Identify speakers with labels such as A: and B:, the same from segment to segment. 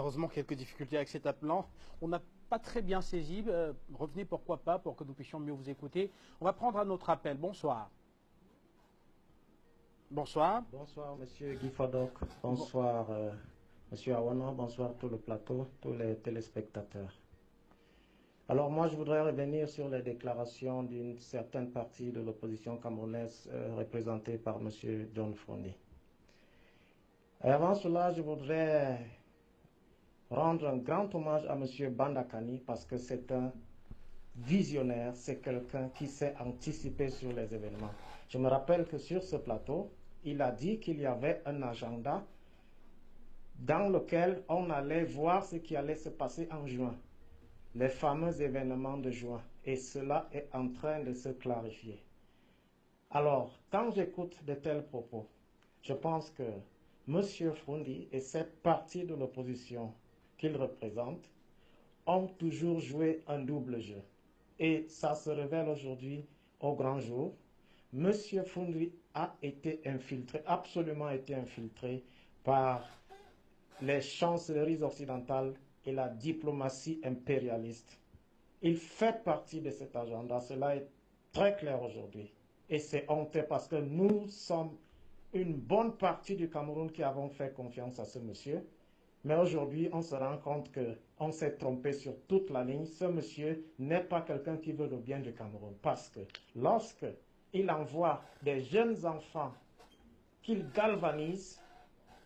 A: Heureusement, quelques difficultés avec cet appelant. On n'a pas très bien saisi. Revenez pourquoi pas pour que nous puissions mieux vous écouter. On va prendre un autre appel. Bonsoir. Bonsoir.
B: Bonsoir, Monsieur Guy Fadok.
A: Bon-
B: Bonsoir, Monsieur Awana. Bonsoir tout le plateau, tous les téléspectateurs. Alors moi, je voudrais revenir sur les déclarations d'une certaine partie de l'opposition camerounaise représentée par Monsieur John Frondi. Et avant cela, je voudrais rendre un grand hommage à Monsieur Bandakani parce que c'est un visionnaire, c'est quelqu'un qui sait anticiper sur les événements. Je me rappelle que sur ce plateau, il a dit qu'il y avait un agenda dans lequel on allait voir ce qui allait se passer en juin, les fameux événements de juin. Et cela est en train de se clarifier. Alors, quand j'écoute de tels propos, je pense que M. Frondi et cette partie de l'opposition qu'il représente ont toujours joué un double jeu. Et ça se révèle aujourd'hui au grand jour. M. Frondi a été infiltré, absolument été infiltré par les chancelleries occidentales et la diplomatie impérialiste. Il fait partie de cet agenda, cela est très clair aujourd'hui. Et c'est honteux parce que nous sommes une bonne partie du Cameroun qui avons fait confiance à ce monsieur. Mais aujourd'hui, on se rend compte qu'on s'est trompé sur toute la ligne. Ce monsieur n'est pas quelqu'un qui veut le bien du Cameroun. Parce que lorsque il envoie des jeunes enfants qu'il galvanise,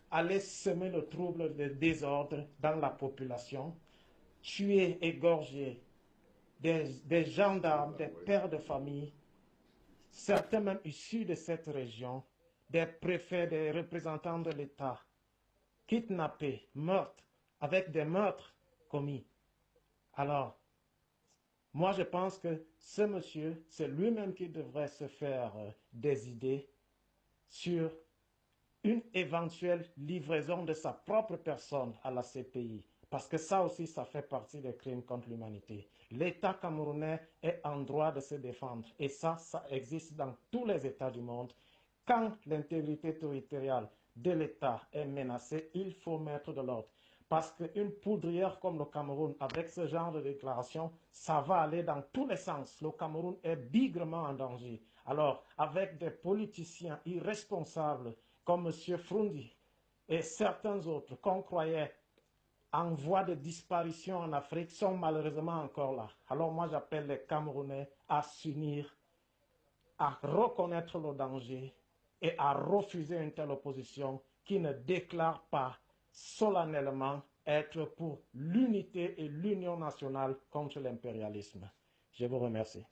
B: aller semer le trouble, le désordre dans la population, tuer, égorger des gendarmes, des pères de famille, certains même issus de cette région, des préfets, des représentants de l'État, kidnappés, meurtres, avec des meurtres commis. Alors, moi je pense que ce monsieur, c'est lui-même qui devrait se faire des idées sur une éventuelle livraison de sa propre personne à la CPI. Parce que ça aussi, ça fait partie des crimes contre l'humanité. L'État camerounais est en droit de se défendre. Et ça existe dans tous les États du monde. Quand l'intégrité territoriale de l'État est menacée, il faut mettre de l'ordre. Parce qu'une poudrière comme le Cameroun, avec ce genre de déclaration, ça va aller dans tous les sens. Le Cameroun est bigrement en danger. Alors, avec des politiciens irresponsables comme M. Frondi et certains autres qu'on croyait en voie de disparition en Afrique sont malheureusement encore là. Alors moi j'appelle les Camerounais à s'unir, à reconnaître le danger et à refuser une telle opposition qui ne déclare pas solennellement être pour l'unité et l'union nationale contre l'impérialisme. Je vous remercie.